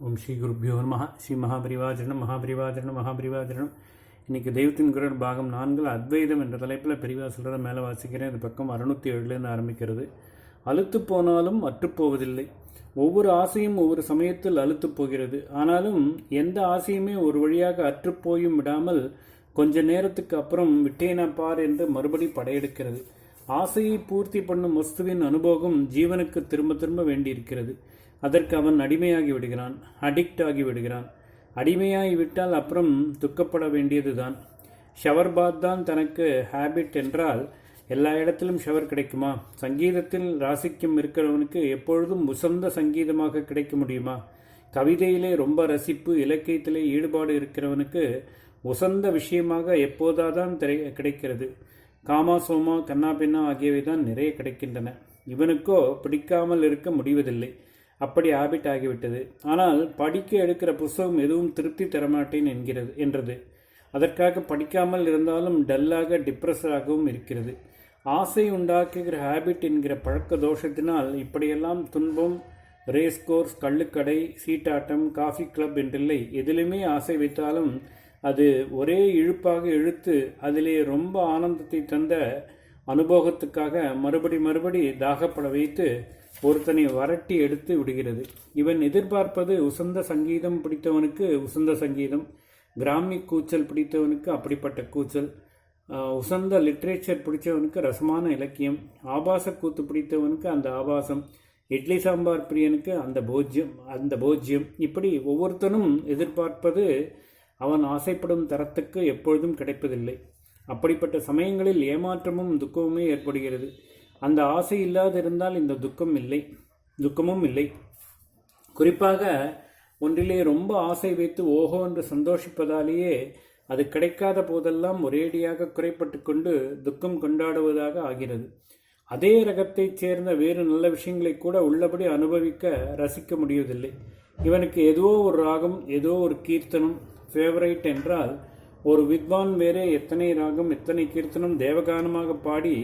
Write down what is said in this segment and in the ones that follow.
ஓம் ஸ்ரீ குருப்பியோ நமஹ. ஸ்ரீ மகாபரிவாஜனம் மகாபரிவாஜனம் மகாபரிவாஜனம். இன்றைக்கி தெய்வத்தின் குரல் பாகம் 4 அத்வைதம் என்ற தலைப்பில் பெரிவா சொல்கிறத மேலே வாசிக்கிறேன். இந்த பக்கம் 607 ஆரம்பிக்கிறது. அலுத்து போனாலும் அற்றுப்போவதில்லை. ஒவ்வொரு ஆசையும் ஒவ்வொரு சமயத்தில் அலுத்து போகிறது. ஆனாலும் எந்த ஆசையுமே ஒரு வழியாக அற்றுப்போயும் விடாமல் கொஞ்ச நேரத்துக்கு அப்புறம் விட்டேனா பார் என்று மறுபடி படையெடுக்கிறது. ஆசையை பூர்த்தி பண்ணும் வஸ்துவின் அனுபவம் ஜீவனுக்கு திரும்ப திரும்ப வேண்டியிருக்கிறது. அதற்கு அவன் அடிமையாகி விடுகிறான், அடிக்ட் ஆகி விடுகிறான். அடிமையாகிவிட்டால் அப்புறம் துக்கப்பட வேண்டியதுதான். ஷவர் பாத் தான் தனக்கு ஹேபிட் என்றால் எல்லா இடத்திலும் ஷவர் கிடைக்குமா? சங்கீதத்தில் ராசிக்கும் இருக்கிறவனுக்கு எப்பொழுதும் உசந்த சங்கீதமாக கிடைக்க முடியுமா? கவிதையிலே ரொம்ப ரசிப்பு, இலக்கியத்திலே ஈடுபாடு இருக்கிறவனுக்கு உசந்த விஷயமாக எப்போதாதான் கிடைக்கிறது. காமா சோமா கண்ணா பின்னா ஆகியவை தான் நிறைய கிடைக்கின்றன. இவனுக்கோ பிடிக்காமல் இருக்க முடிவதில்லை. அப்படி ஹேபிட் ஆகிவிட்டது. ஆனால் படிக்க எடுக்கிற புஸ்தகம் எதுவும் திருப்தி தரமாட்டேன் என்றது. அதற்காக படிக்காமல் இருந்தாலும் டல்லாக டிப்ரெஸ்டாகவும் இருக்கிறது. ஆசை உண்டாக்குகிற ஹேபிட் என்கிற பழக்க தோஷத்தினால் இப்படியெல்லாம் துன்பம். ரேஸ் கோர்ஸ், கள்ளுக்கடை, சீட்டாட்டம், காஃபி கிளப் என்றில்லை. எதிலுமே ஆசை வைத்தாலும் அது ஒரே இழுப்பாக இழுத்து அதிலே ரொம்ப ஆனந்தத்தை தந்த அனுபவத்துக்காக மறுபடி தாகப்பட வைத்து ஒருத்தனை வரட்டி எடுத்து விடுகிறது. இவன் எதிர்பார்ப்பது உசந்த சங்கீதம் பிடித்தவனுக்கு உசந்த சங்கீதம், கிராமி கூச்சல் பிடித்தவனுக்கு அப்படிப்பட்ட கூச்சல், உசந்த லிட்ரேச்சர் பிடித்தவனுக்கு ரசமான இலக்கியம், ஆபாச கூத்து பிடித்தவனுக்கு அந்த ஆபாசம், இட்லி சாம்பார் பிரியனுக்கு அந்த போஜ்யம். இப்படி ஒவ்வொருத்தனும் எதிர்பார்ப்பது அவன் ஆசைப்படும் தரத்துக்கு எப்பொழுதும் கிடைப்பதில்லை. அப்படிப்பட்ட சமயங்களில் ஏமாற்றமும் துக்கமுமே ஏற்படுகிறது. அந்த ஆசை இல்லாதிருந்தால் இந்த துக்கமும் இல்லை. குறிப்பாக ஒன்றிலே ரொம்ப ஆசை வைத்து ஓஹோ என்று சந்தோஷிப்பதாலேயே அது கிடைக்காத போதெல்லாம் ஒரேடியாக குறைப்பட்டு கொண்டு துக்கம் கொண்டாடுவதாக ஆகிறது. அதே ரகத்தைச் சேர்ந்த வேறு நல்ல விஷயங்களை கூட உள்ளபடி அனுபவிக்க ரசிக்க முடிவதில்லை. இவனுக்கு ஏதோ ஒரு ராகம், ஏதோ ஒரு கீர்த்தனம் ஃபேவரைட் என்றால், ஒரு வித்வான் வேறே எத்தனை ராகம் எத்தனை கீர்த்தனம் தேவகானமாக பாடி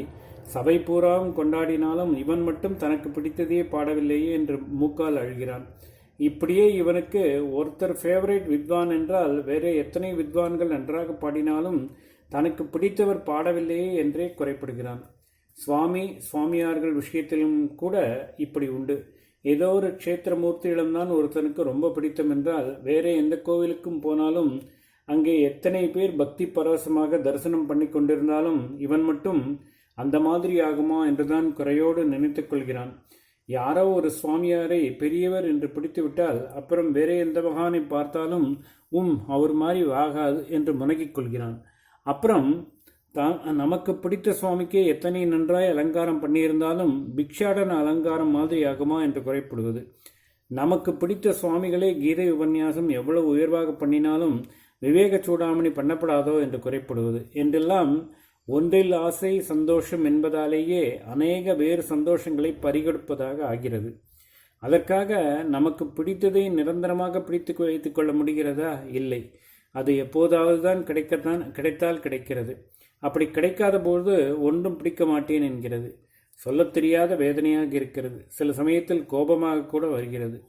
சபை பூராவும் கொண்டாடினாலும் இவன் மட்டும் தனக்கு பிடித்ததையே பாடவில்லையே என்று மூக்கால் அழுகிறான். இப்படியே இவனுக்கு ஒருத்தர் ஃபேவரைட் வித்வான் என்றால் வேறே எத்தனை வித்வான்கள் நன்றாக பாடினாலும் தனக்கு பிடித்தவர் பாடவில்லையே என்றே குறைப்படுகிறான். சுவாமியார்கள் விஷயத்திலும் கூட இப்படி உண்டு. ஏதோ ஒரு க்ஷேத்திரமூர்த்தியிடம்தான் ஒருத்தனுக்கு ரொம்ப பிடித்தம் என்றால் வேறே எந்த கோவிலுக்கும் போனாலும் அங்கே எத்தனை பேர் பக்தி பரவசமாக தரிசனம் பண்ணி கொண்டிருந்தாலும் இவன் மட்டும் அந்த மாதிரி ஆகுமா என்றுதான் குறையோடு நினைத்து கொள்கிறான். யாரோ ஒரு சுவாமியாரை பெரியவர் என்று பிடித்துவிட்டால் அப்புறம் வேறே எந்த மகானை பார்த்தாலும் அவர் மாதிரி ஆகாது என்று முனகிக் கொள்கிறான். அப்புறம் நமக்கு பிடித்த சுவாமிக்கே எத்தனை நன்றாய் அலங்காரம் பண்ணியிருந்தாலும் பிக்ஷாடன அலங்காரம் மாதிரி ஆகுமா என்று குறைப்படுவது. நமக்கு பிடித்த சுவாமிகளே கீதை உபன்யாசம் எவ்வளவு உயர்வாக பண்ணினாலும் விவேக சூடாமணி பண்ணப்படாதோ என்று குறைப்படுவது என்றெல்லாம் ஒன்றில் ஆசை சந்தோஷம் என்பதாலேயே அநேக வேறு சந்தோஷங்களை பறிகொடுப்பதாக ஆகிறது. அதற்காக நமக்கு பிடித்ததை நிரந்தரமாக பிடித்து வைத்துக் கொள்ள முடிகிறதா? இல்லை. அது எப்போதாவது தான் கிடைத்தால் கிடைக்கிறது. அப்படி கிடைக்காத போது ஒன்றும் பிடிக்க மாட்டேன் என்கிறது. சொல்லத் தெரியாத வேதனையாக இருக்கிறது. சில சமயத்தில் கோபமாக கூட வருகிறது.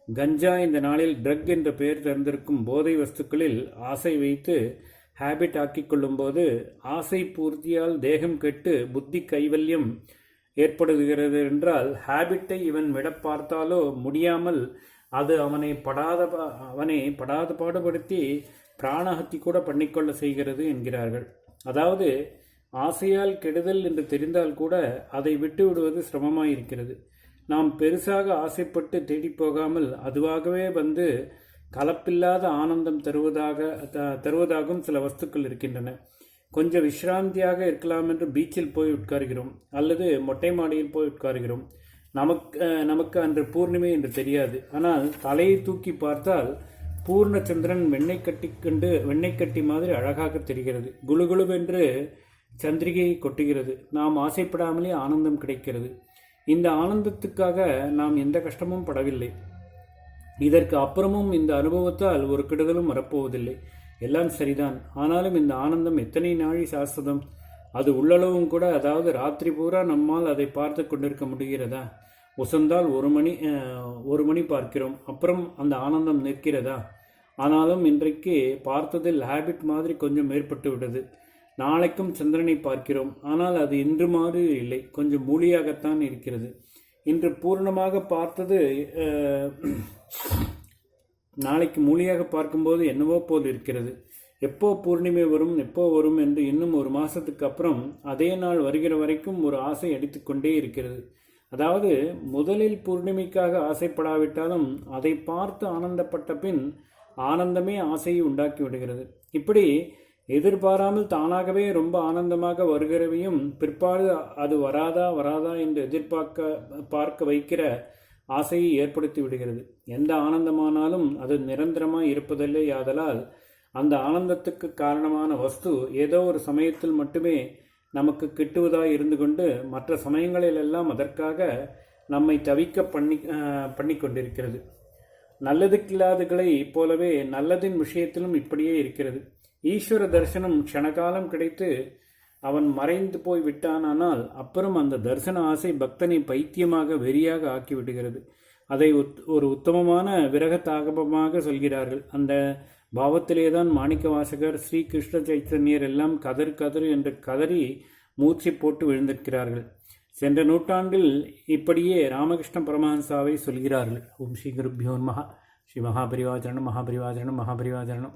கஞ்சா இந்த நாளில் ட்ரக் என்ற பெயர் தந்திருக்கும் போதை வஸ்துக்களில் ஆசை வைத்து ஹேபிட் ஆக்கிக் கொள்ளும்போது ஆசை பூர்த்தியால் தேகம் கெட்டு புத்தி கைவல்யம் ஏற்படுகிறது என்றால் ஹேபிட்டை இவன் விட பார்த்தாலோ முடியாமல் அது அவனை படாத பாடுபடுத்தி பிராணஹத்தி கூட பண்ணிக்கொள்ள செய்கிறது என்கிறார்கள். அதாவது ஆசையால் கெடுதல் என்று தெரிந்தால் கூட அதை விட்டு விடுவது சிரமமாயிருக்கிறது. நாம் பெருசாக ஆசைப்பட்டு தேடி போகாமல் அதுவாகவே வந்து கலப்பில்லாத ஆனந்தம் தருவதாகவும் சில வஸ்துக்கள் இருக்கின்றன. கொஞ்சம் விஸ்ராந்தியாக இருக்கலாம் என்று பீச்சில் போய் உட்கார்கிறோம், அல்லது மொட்டை மாடியில் போய் உட்கார்கிறோம். நமக்கு அன்று பூர்ணிமை என்று தெரியாது. ஆனால் தலையை தூக்கி பார்த்தால் பூர்ணச்சந்திரன் வெண்ணெய் கட்டி மாதிரி அழகாக தெரிகிறது. குளுகுளுவென்று சந்திரிகை கொட்டுகிறது. நாம் ஆசைப்படாமலே ஆனந்தம் கிடைக்கிறது. இந்த ஆனந்தத்துக்காக நாம் எந்த கஷ்டமும் படவில்லை. இதற்கு அப்புறமும் இந்த அனுபவத்தால் ஒரு கெடுதலும் வரப்போவதில்லை. எல்லாம் சரிதான். ஆனாலும் இந்த ஆனந்தம் எத்தனை நாழி சாஸ்வதம்? அது உள்ளளவும் கூட, அதாவது ராத்திரி பூரா நம்மால் அதை பார்த்து கொண்டிருக்க முடிகிறதா? உசந்தால் ஒரு மணி பார்க்கிறோம், அப்புறம் அந்த ஆனந்தம் நிற்கிறதா? ஆனாலும் இன்றைக்கு பார்த்ததில் ஹேபிட் மாதிரி கொஞ்சம் ஏற்பட்டு விட்டது. நாளைக்கும் சந்திரனை பார்க்கிறோம், ஆனால் அது இன்று மாதிரி இல்லை, கொஞ்சம் மூலியாகத்தான் இருக்கிறது. இன்று பூர்ணமாக பார்த்தது நாளைக்கு மூலியாக பார்க்கும்போது என்னவோ போல் இருக்கிறது. எப்போ பூர்ணிமை வரும் எப்போ வரும் என்று இன்னும் ஒரு மாதத்துக்கு அப்புறம் அதே நாள் வருகிற வரைக்கும் ஒரு ஆசை அடித்துக்கொண்டே இருக்கிறது. அதாவது முதலில் பூர்ணிமைக்காக ஆசைப்படாவிட்டாலும் அதை பார்த்து ஆனந்தப்பட்ட பின் ஆனந்தமே ஆசையை உண்டாக்கி விடுகிறது. இப்படி எதிர்பாராமல் தானாகவே ரொம்ப ஆனந்தமாக வருகிறவையும் பிற்பாடு அது வராதா என்று பார்க்க வைக்கிற ஆசையை ஏற்படுத்தி விடுகிறது. எந்த ஆனந்தமானாலும் அது நிரந்தரமாய் இருப்பதில்லை. ஆதலால் அந்த ஆனந்தத்துக்கு காரணமான வஸ்து ஏதோ ஒரு சமயத்தில் மட்டுமே நமக்கு கிட்டுவதாய் இருந்து கொண்டு மற்ற சமயங்களிலெல்லாம் அதற்காக நம்மை தவிக்க பண்ணி கொண்டிருக்கிறது. நல்லதுக்கில்லாதகளை போலவே நல்லதின் விஷயத்திலும் இப்படியே இருக்கிறது. ஈஸ்வர தரிசனம் க்ஷணகாலம் கிடைத்து அவன் மறைந்து போய் விட்டானால் அப்புறம் அந்த தரிசன ஆசை பக்தனை பைத்தியமாக வெறியாக ஆக்கிவிடுகிறது. அதை ஒரு உத்தமமான விரக தாகபமாக சொல்கிறார்கள். அந்த பாவத்திலேதான் மாணிக்க வாசகர், ஸ்ரீ கிருஷ்ண சைத்தன்யர் எல்லாம் கதறு என்று கதறி மூச்சு போட்டு விழுந்திருக்கிறார்கள். சென்ற நூற்றாண்டில் இப்படியே ராமகிருஷ்ண பரமஹம்சாவை சொல்கிறார்கள். ஓம் ஸ்ரீ குருப்யோ நமஹ. ஸ்ரீ மகாபரிவாஜரணம் மகாபரிவாஜரணம் மகாபரிவாஜரணம்.